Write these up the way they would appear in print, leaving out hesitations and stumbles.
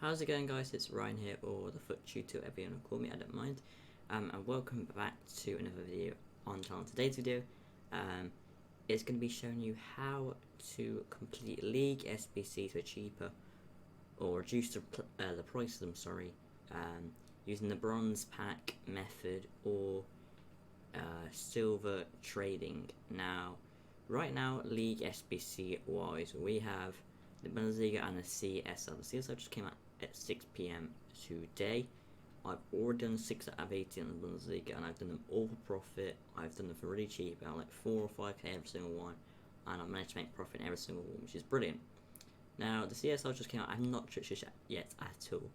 How's it going, guys? It's Ryan here, or the Foot Tutor, whatever you want to call me, I don't mind. And welcome back to another video on the channel. Today's video is going to be showing you how to complete League SBCs for cheaper, or reduce the price of them, using the bronze pack method or silver trading. Now, right now, League SBC wise, we have the Bundesliga and the CSL. The CSL just came out at 6 PM today. I've already done 6 out of 18 in the Bundesliga, and I've done them all for profit. I've done them for really cheap, about like 4 or 5k every single one, and I've managed to make profit in every single one, which is brilliant. Now, the CSL just came out. I've not touched it yet at all,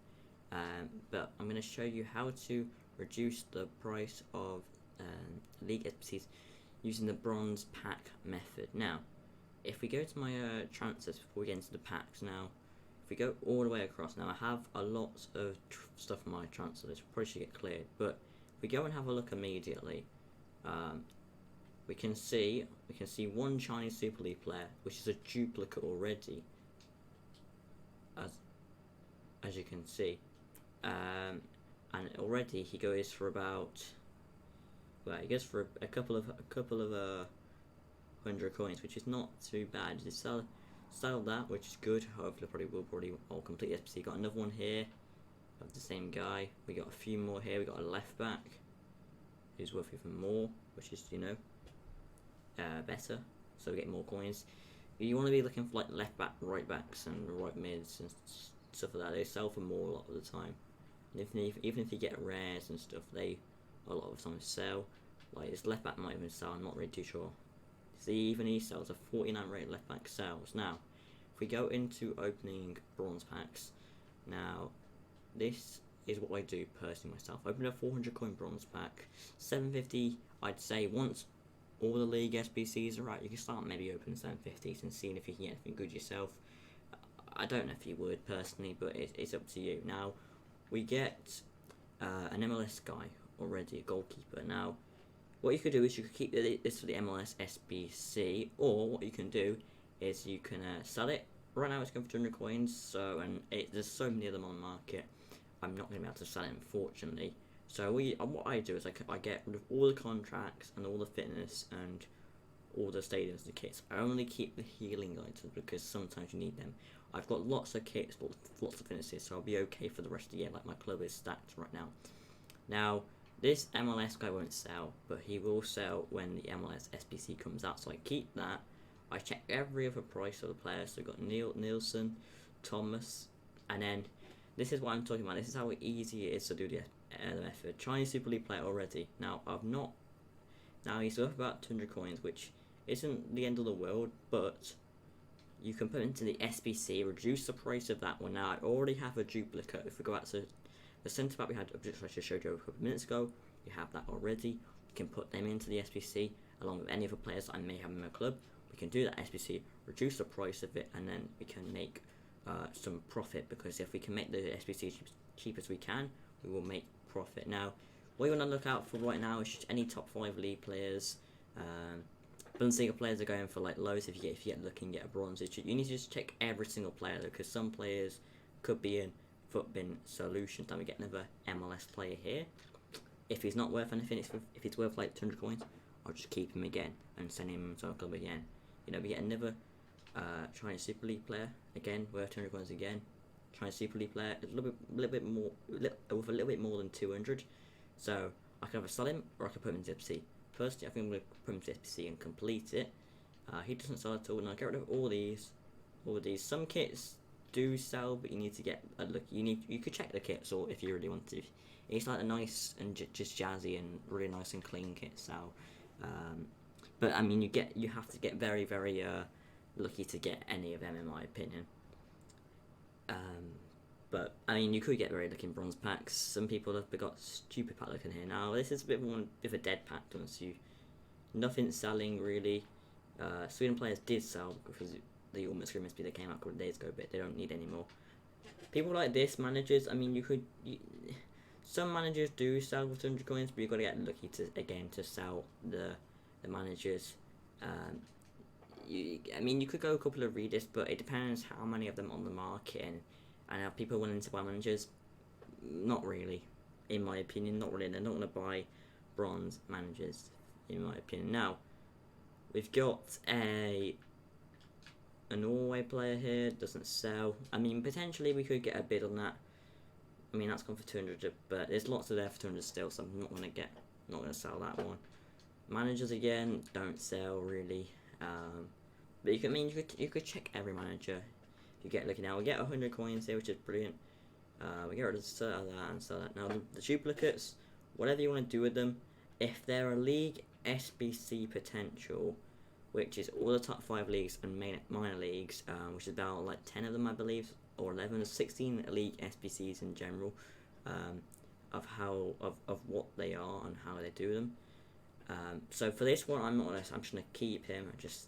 but I'm going to show you how to reduce the price of League SBCs using the bronze pack method. Now, if we go to my transfers before we get into the packs now, if we go all the way across, now I have a lot of stuff on my transfer list, probably should get cleared, but if we go and have a look immediately, we can see one Chinese Super League player, which is a duplicate already, as you can see, and already he goes for about, well, he goes for a couple of 100 coins, which is not too bad. Just sell that, which is good. Hopefully, I'll complete SBC. Got another one here of the same guy. We got a few more here. We got a left back who's worth even more, which is better. So we get more coins. You want to be looking for like left back, right backs, and right mids and stuff like that. They sell for more a lot of the time. And even if you get rares and stuff, they a lot of the time sell. Like this left back might even sell. I'm not really too sure. See, even he sells a 49 rate left back sells. Now, if we go into opening bronze packs, now this is what I do personally myself. Open a 400 coin bronze pack, 750. I'd say once all the League SBCs are out, you can start maybe opening 750s and seeing if you can get anything good yourself. I don't know if you would personally, but it's up to you. Now, we get an MLS guy already, a goalkeeper. Now, what you could do is you could keep this for the MLS SBC, or what you can do is you can sell it. Right now it's going for 200 coins, so there's so many of them on the market. I'm not going to be able to sell it, unfortunately. So what I do is I get rid of all the contracts and all the fitness and all the stadiums and kits. I only keep the healing items because sometimes you need them. I've got lots of kits, lots of fitnesses, so I'll be okay for the rest of the year. Like my club is stacked right now. Now, this MLS guy won't sell, but he will sell when the MLS SBC comes out. So I keep that. I check every other price of the players. So we've got Nielsen, Thomas, and then this is what I'm talking about. This is how easy it is to do the method. Chinese Super League player already. Now he's worth about 200 coins, which isn't the end of the world, but you can put into the SBC, reduce the price of that one. Now I already have a duplicate. If we go out to the centre back we had, I just showed you a couple of minutes ago, you have that already. You can put them into the SBC along with any other players that I may have in my club. We can do that SBC, reduce the price of it, and then we can make some profit, because if we can make the SBC cheap as we can, we will make profit. Now, what you want to look out for right now is just any top 5 league players. Bundesliga players are going for like lows. If you get lucky and get a bronze, you need to just check every single player, because some players could be in Footbin Solutions. Then we get another MLS player here. If he's not worth anything, if he's worth like 200 coins, I'll just keep him again and send him to our club again. We get another Chinese Super League player again, worth 200 coins again. Chinese Super League player, a little bit more, with a little bit more than 200. So I can either sell him or I can put him into SBC. Personally, I think I'm going to put him into SBC and complete it. He doesn't sell at all. Now get rid of all these. Some kits do sell, but you need to get a look. You could check the kits, or if you really want to. It's like a nice and just jazzy and really nice and clean kit sell. But I mean, you have to get very, very lucky to get any of them, in my opinion. But I mean, you could get very lucky in bronze packs. Some people have got stupid pack looking here. Now this is a bit more of a dead pack, to honest. Nothing's selling really. Sweden players did sell because the Ultimate Scream SP that came out a couple of days ago, but they don't need any more. People like this, managers, I mean, some managers do sell with 200 coins, but you've got to get lucky to sell the managers. I mean, you could go a couple of readers, but it depends how many of them on the market, and And are people willing to buy managers? Not really, in my opinion. Not really. They're not going to buy bronze managers, in my opinion. Now, we've got a Norway player here. Doesn't sell. I mean, potentially we could get a bid on that. I mean, that's gone for 200, but there's lots of there for 200 still, so I'm not going to sell that one. Managers again don't sell really. But you could check every manager. You get looking now. We get 100 coins here, which is brilliant. We get rid of that and sell that. Now the duplicates, whatever you want to do with them, if they're a league SBC potential, which is all the top 5 leagues and minor leagues, which is about like 10 of them I believe, or 11 or 16 league SBCs in general, of what they are and how they do them. So for this one, I'm just gonna keep him and just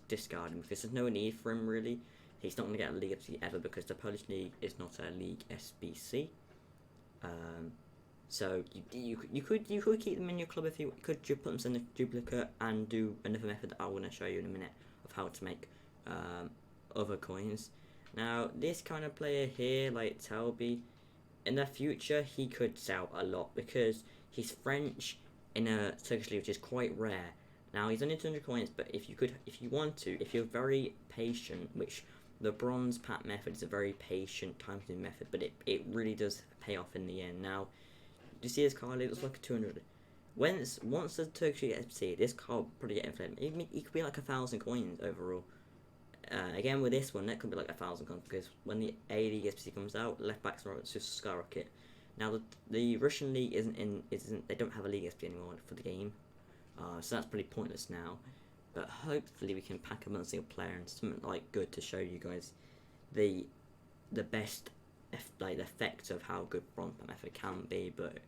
discard him because there's no need for him really. He's not gonna get a league SBC ever because the Polish league is not a league SBC. So you could keep them in your club if you could. You put them in a duplicate and do another method that I'm gonna show you in a minute of how to make other coins. Now this kind of player here, like Talby, in the future he could sell a lot because he's French in a Turkish league, which is quite rare. Now he's only 200 coins, but if you're very patient, which the bronze pack method is a very patient time-consuming method, but it really does pay off in the end. Now, do you see this card? It looks like a 200. Once the Turkish league gets FC, this card will probably get inflated. It could be like 1,000 coins overall. Again with this one, that could be like 1,000 coins because when the A League SPC comes out, left backs are just skyrocket. Now the Russian league isn't they don't have a league SPC anymore for the game, so that's pretty pointless now. But hopefully we can pack up on a single player and something like good to show you guys the best the effect of how good bronze pack method can be. But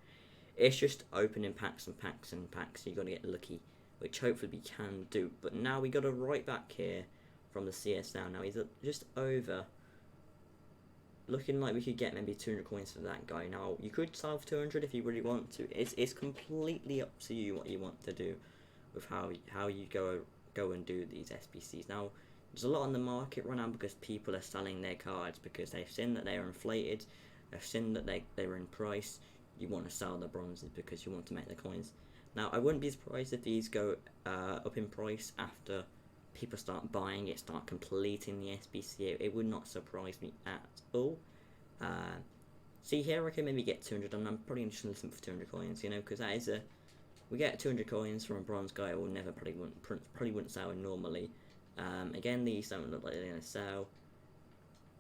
it's just opening packs and packs and packs. So you got to get lucky, which hopefully we can do. But now we got a right back here from the CSL. Now he's just over. Looking like we could get maybe 200 coins for that guy. Now you could sell for 200 if you really want to. It's completely up to you what you want to do with how you go and do these SBCs. Now there's a lot on the market right now because people are selling their cards because they've seen that they are inflated, they've seen that they're in price. You want to sell the bronzes because you want to make the coins. Now I wouldn't be surprised if these go up in price after people start buying it, start completing the SBC. It would not surprise me at all. See here, I can maybe get 200, and I'm probably just going to listen for 200 coins, you know, because that is we get 200 coins from a bronze guy. I will never probably wouldn't sell normally. Again, these don't look like they're going to sell.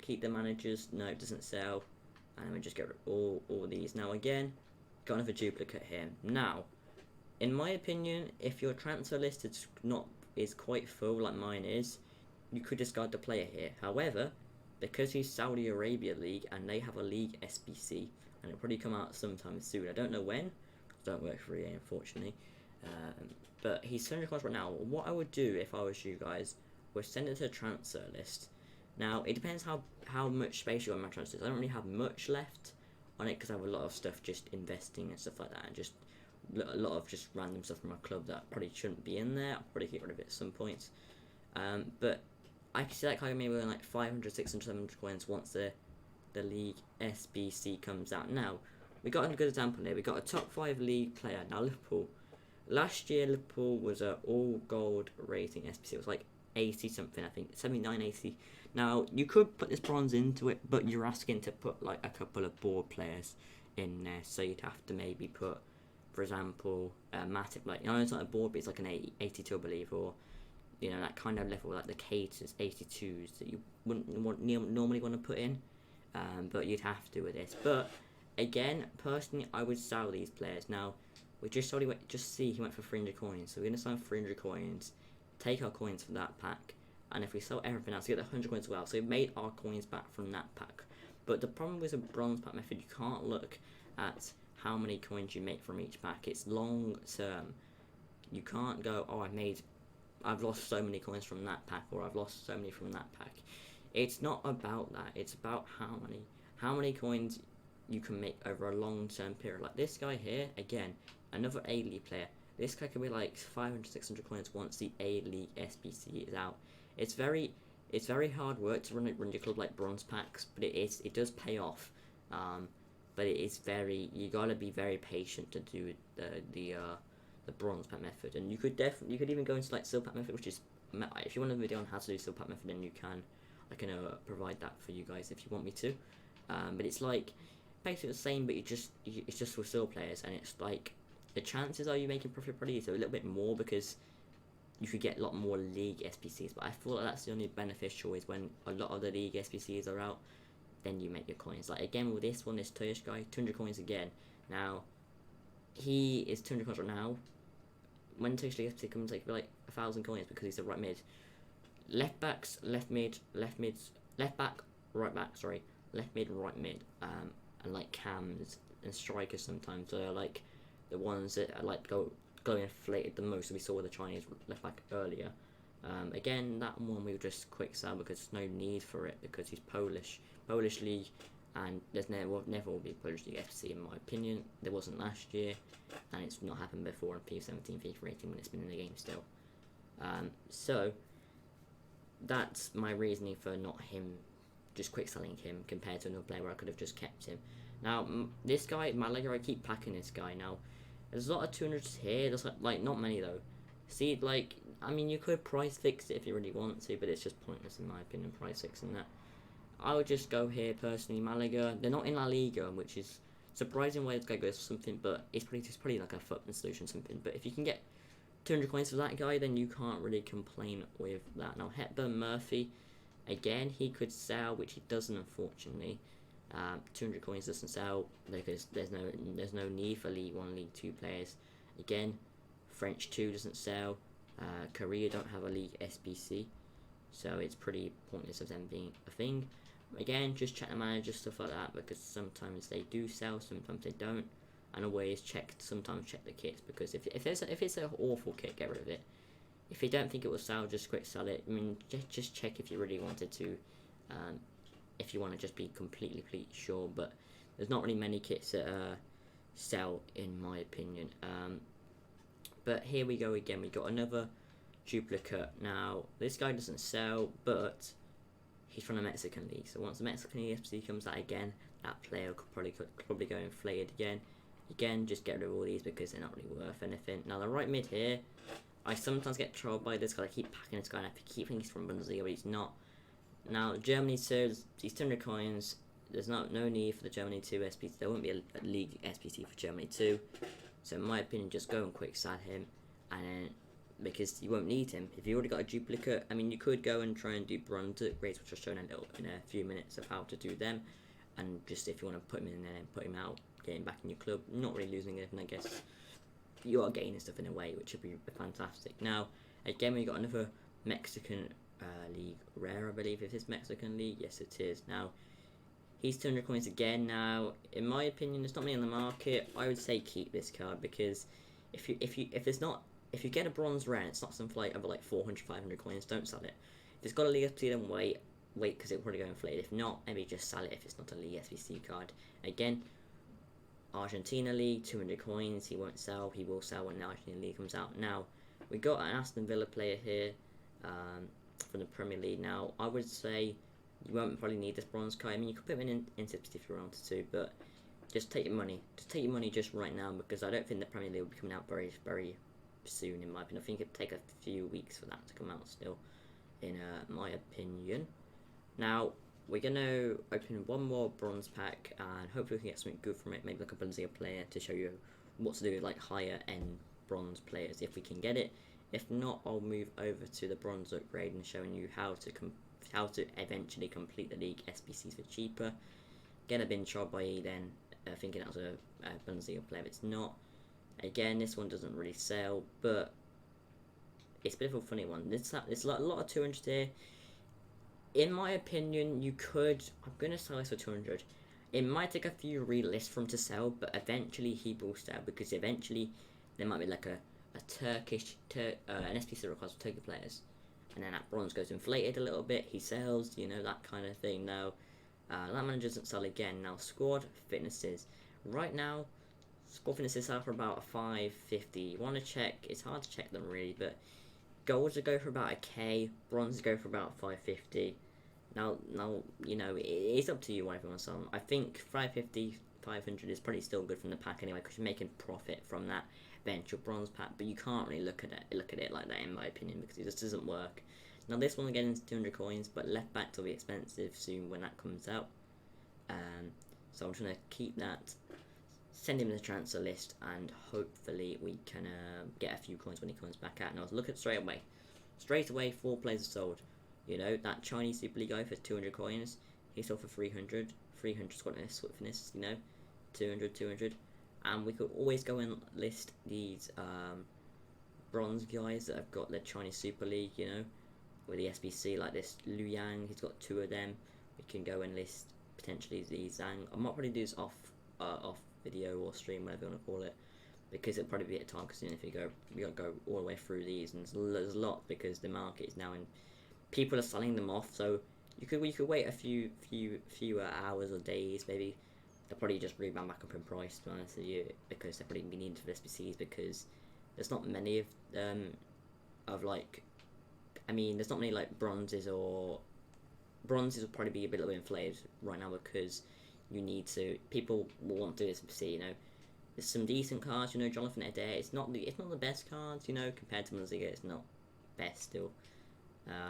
Keep the managers. No, it doesn't sell. And we just get rid of all these. Now again, got another duplicate here. Now, in my opinion, if your transfer list is quite full like mine is, you could discard the player here. However, because he's Saudi Arabia League and they have a league SBC, and it'll probably come out sometime soon. I don't know when. I don't work for EA, unfortunately. But he's 200 coins right now. What I would do if I was you guys was send it to a transfer list. Now, it depends how much space you have on my transfer list. I don't really have much left on it because I have a lot of stuff just investing and stuff like that, and just a lot of just random stuff from my club that probably shouldn't be in there. I'll probably get rid of it at some points. But I can see that kind of maybe like 500, 600, 700 coins once the league SBC comes out. Now, we got a good example here. We got a top 5 league player. Now, Liverpool. Last year, Liverpool was an all-gold rating SBC. It was like 80 something, I think, 79, 80. Now, you could put this bronze into it, but you're asking to put like a couple of board players in there. So you'd have to maybe put, for example, Matip. Like, you know, it's not a board, but it's like an 82, I believe, or you know, that kind of level, like the K2s, 82s that you wouldn't normally want to put in, but you'd have to with this. But again, personally, I would sell these players. Now, we just see he went for 300 coins, so we're gonna sell 300 coins, take our coins from that pack, and if we sell everything else, we get the 100 coins as well. So we made our coins back from that pack. But the problem with a bronze pack method, you can't look at how many coins you make from each pack. It's long term. You can't go, oh, I've lost so many coins from that pack, or I've lost so many from that pack. It's not about that. It's about how many coins you can make over a long-term period. Like this guy here, again, another A-League player. This guy could be like 500, 600 coins once the A-League SBC is out. It's very It's very hard work to run your club like bronze packs, but it does pay off. But it is you gotta be very patient to do the bronze pack method, and you could even go into like silver pack method, which is, if you want a video on how to do silver pack method, then I can provide that for you guys if you want me to. But it's like basically the same, but it's just for silver players, and it's like the chances are you making profit probably is a little bit more because you could get a lot more league SBCs. But I feel like that's the only beneficial is when a lot of the league SBCs are out, then you make your coins. Like again with this Turkish guy, 200 coins again. Now he is 200 coins right now. When Turkish league SBC comes, like 1,000 coins because he's a right mid. Left backs, left mid, left back, right back. Sorry, left mid, right mid. And like cams and strikers sometimes. So they're like the ones that are like go inflated the most. We saw with the Chinese left back earlier. Again, that one we will just quick sell because there's no need for it because he's Polish league, and there's never will be Polish league FC in my opinion. There wasn't last year, and it's not happened before in FIFA 17, FIFA 18 when it's been in the game still. So that's my reasoning for not him, just quick selling him compared to another player where I could have just kept him. Now this guy, Malaga, I keep packing this guy now. There's a lot of 200s here. There's like not many though. See, like I mean, you could price fix it if you really want to, but it's just pointless in my opinion. Price fixing that. I would just go here personally. Malaga. They're not in La Liga, which is surprising why this guy goes for something, but it's probably like a footman solution something. But if you can get 200 coins for that guy, then you can't really complain with that. Now Hepburn Murphy, again he could sell, which he doesn't unfortunately. 200 coins doesn't sell because there's no need for League 1, League 2 players. Again, French 2 doesn't sell. Korea don't have a League SBC, so it's pretty pointless of them being a thing. Again, just check the manager, stuff like that, because sometimes they do sell, sometimes they don't. And always sometimes check the kits, because if it's an awful kit, get rid of it. If you don't think it will sell, just quick sell it. I mean, just check if you really wanted to. If you want to just be completely sure, but there's not really many kits that sell in my opinion. But here we go again, we got another duplicate. Now this guy doesn't sell, but he's from the Mexican league, so once the Mexican league FC comes out again, that player could probably go inflated again. Just get rid of all these because they're not really worth anything. Now the right mid here, I sometimes get trolled by this guy. I keep packing this guy and I keep thinking he's from Bundesliga, but he's not. Now Germany 2, he's 200 coins. There's no need for the Germany 2 SPC. There won't be a league SPC for Germany 2. So in my opinion, just go and quick sell him, and then, because you won't need him. If you already got a duplicate, I mean, you could go and try and do bronze upgrades, which I'll show in a few minutes of how to do them. And just if you want to put him in there and put him out, get him back in your club, not really losing anything, I guess. You are gaining stuff in a way, which would be fantastic. Now, again, we got another Mexican league rare, I believe. If it's Mexican league, yes, it is. Now, he's 200 coins again. Now, in my opinion, there's not many on the market. I would say keep this card because if you get a bronze rare, and it's not something like over like 400, 500 coins. Don't sell it. If it's got a league SBC, then wait because it'll probably go inflated. If not, maybe just sell it if it's not a league SBC card. Again, Argentina league, 200 coins. He won't sell. He will sell when the Argentina league comes out. Now, we got an Aston Villa player here from the Premier League. Now, I would say you won't probably need this bronze card. I mean, you could put him in Sbcs if you wanted to, but just take your money. Just take your money just right now because I don't think the Premier League will be coming out very, very soon, in my opinion. I think it'd take a few weeks for that to come out still, in my opinion. Now, we're going to open one more bronze pack and hopefully we can get something good from it, maybe like a Bundesliga player to show you what to do with like higher end bronze players if we can get it. If not, I'll move over to the bronze upgrade and showing you how to eventually complete the league SBCs for cheaper. Again, I've been trolled by then thinking that was a Bundesliga player. It's not. Again, this one doesn't really sell, but it's a bit of a funny one. There's a lot of 200 here. In my opinion, you could. I'm gonna sell this for 200. It might take a few relists for him to sell, but eventually he will sell because eventually there might be like a Turkish an SPC requires for Turkish players, and then that bronze goes inflated a little bit. He sells, you know, that kind of thing. Now, that manager doesn't sell again. Now, squad fitnesses. Right now, squad fitnesses sell for about a 550. You want to check? It's hard to check them really, but Golds will go for about a K, bronze go for about 550. Now, you know, it's up to you whatever you want to sell them. I think 550, 500 is probably still good from the pack anyway, because you're making profit from that eventual bronze pack. But you can't really look at it like that, in my opinion, because it just doesn't work. Now this one again is 200 coins, but left backs will be expensive soon when that comes out. So I'm trying to keep that, send him the transfer list, and hopefully we can get a few coins when he comes back out. Now let's look at straight away 4 players are sold. You know, that Chinese Super League guy for 200 coins, he sold for 300. 300 swiftness, you know, 200. And we could always go and list these bronze guys that have got the Chinese Super League, you know, with the SBC, like this Liu Yang, he's got 2 of them. We can go and list potentially the Zhang. I might probably do this off video or stream, whatever you want to call it, because it'll probably be at a time consuming if you gotta go all the way through these, and there's a lot because the market is now in. People are selling them off, so you could wait a few hours or days, maybe. They'll probably just rebound back up in price, to be honest with you, because they're probably be needed for SBCs, because there's not many of like, I mean, there's not many like bronzes will probably be a bit inflated right now, because you need to, people will want to do SBC, you know. There's some decent cards, you know, Jonathan Adair, it's not the best cards, you know, compared to Bundesliga, it's not best still.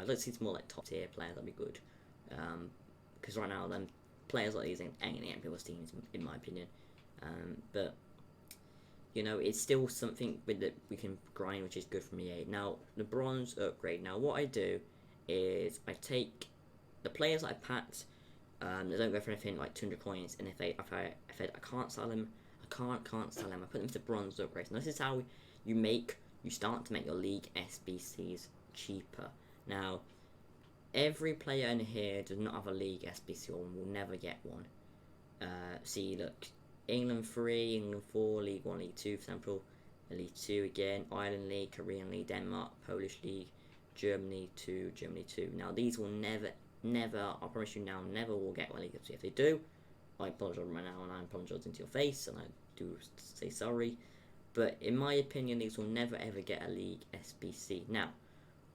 Let's see some more like top tier players, that'd be good. Because right now, them players like these ain't gonna get people's teams, in my opinion. But you know, it's still something with that we can grind, which is good from EA. Now, the bronze upgrade. Now, what I do is I take the players that I packed. They don't go for anything like 200 coins, and if I can't sell them, can't sell them. I put them to bronze upgrades. And this is how you start to make your league SBCs cheaper. Now, every player in here does not have a league SBC or will never get one. See, look, England 3, England 4, League 1, League 2, for example, League 2 again, Ireland League, Korean League, Denmark, Polish League, Germany 2, Germany 2. Now, these will never, I promise you now, never will get one league SBC. If they do, I apologise right now, and I apologise into your face, and I do say sorry. But in my opinion, these will never ever get a league SBC. Now,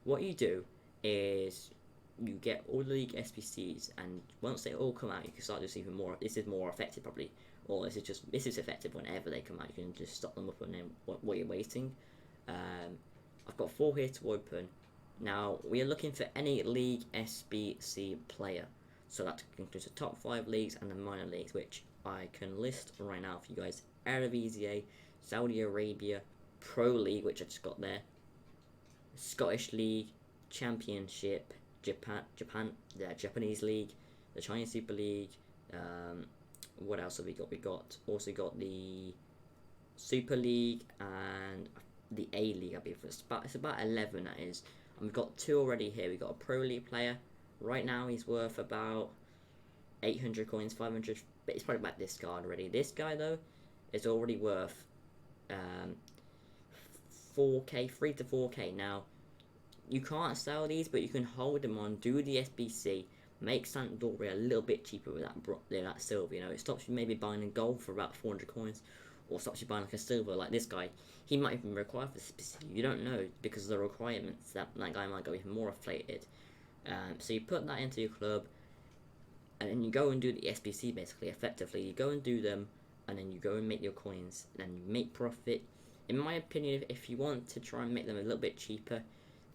what you do is you get all the league SBCs, and once they all come out, you can start just even more. This is more effective probably, or this is effective whenever they come out. You can just stop them up and then while you're waiting. I've got 4 here to open. Now we are looking for any league SBC player, so that includes the top 5 leagues and the minor leagues, which I can list right now for you guys. Eredivisie, Saudi Arabia, Pro League, which I just got there, Scottish League, Championship, Japan, the Japanese League, the Chinese Super League. What else have we got? We also got the Super League and the A League. I believe it's about 11. That is. And we've got 2 already here. We got a Pro League player. Right now he's worth about 800 coins, 500. But it's probably about this card already. This guy though is already worth 4k, 3 to 4k. Now, you can't sell these, but you can hold them on, do the SBC, make Sampdoria a little bit cheaper with that silver, you know. It stops you maybe buying a gold for about 400 coins, or stops you buying like a silver, like this guy. He might even require for SBC, you don't know, because of the requirements, that guy might go even more inflated. So you put that into your club, and then you go and do the SBC basically, effectively. You go and do them, and then you go and make your coins, and you make profit. In my opinion, if you want to try and make them a little bit cheaper,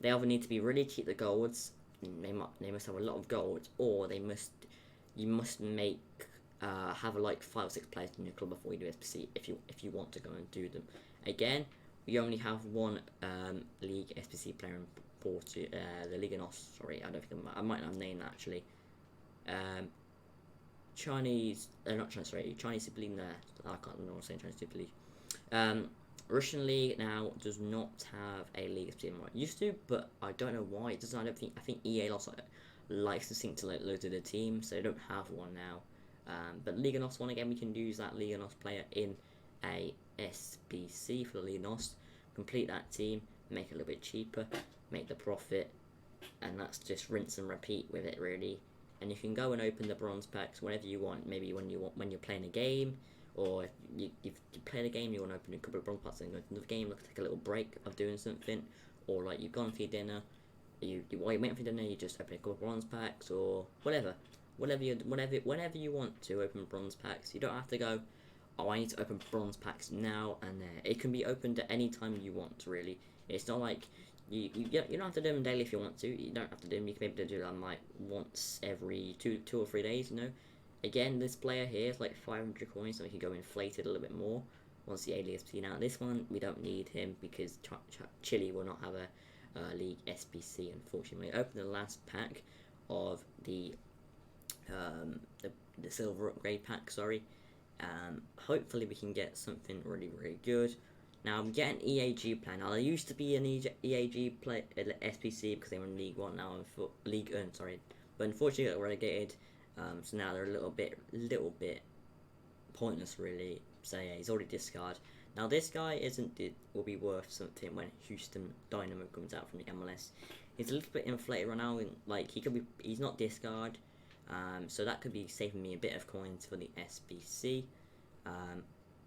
they either need to be really cheap, the golds, they must have a lot of gold, or you must make have like 5 or 6 players in your club before you do SBC if you want to go and do them. Again, we only have 1 league SBC player in Porto, the Liga NOS. Sorry, I might not have named that actually. Chinese Super League. I can't remember what I'm saying. Chinese Super League. Russian League now does not have a league SBC anymore. It used to, but I don't know why it doesn't. I think EA lost licensing to loads of the teams, so they don't have one now. But Liga NOS one again, we can use that Liga NOS player in a SBC for the Liga NOS. Complete that team, make it a little bit cheaper, make the profit, and that's just rinse and repeat with it really. And you can go and open the bronze packs whenever you want. Maybe when you're playing a game, or if you play the game, you want to open a couple of bronze packs and go to another game, take a little break of doing something, or like you've gone for your dinner, while you're waiting for dinner, you just open a couple of bronze packs or whenever you want to open bronze packs. You don't have to go, oh, I need to open bronze packs now and there. It can be opened at any time you want, really. It's not like you don't have to do them daily if you want to. You don't have to do them. You can maybe do them like once every two or 3 days. Again, this player here is like 500 coins, so we can go inflated a little bit more once the daily SBC. Now this one we don't need him because Chile will not have a League SBC, unfortunately. Open the last pack of the silver upgrade pack. Sorry. Hopefully we can get something really good. Now I'm getting EAG plan. Now there used to be an EAG play SPC because they were in League One. Now in League sorry, but unfortunately they got relegated. So now they're a little bit pointless, really. So yeah, he's already discarded. Now this guy will be worth something when Houston Dynamo comes out from the MLS. He's a little bit inflated right now. Like he's not discard. So that could be saving me a bit of coins for the SBC.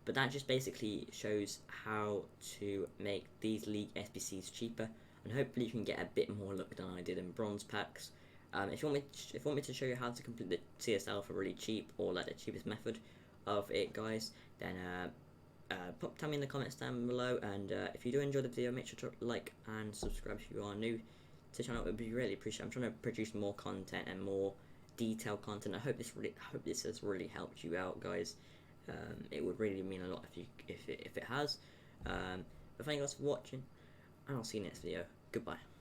But that just basically shows how to make these League SBCs cheaper, and hopefully you can get a bit more luck than I did in bronze packs. If you want me to show you how to complete the CSL for really cheap, or like the cheapest method of it, guys, then tell me in the comments down below. And if you do enjoy the video, make sure to like and subscribe if you are new to the channel. It would be really appreciated. I'm trying to produce more content and more detailed content. I hope this has really helped you out, guys. It would really mean a lot if it has. But thank you guys for watching, and I'll see you next video. Goodbye.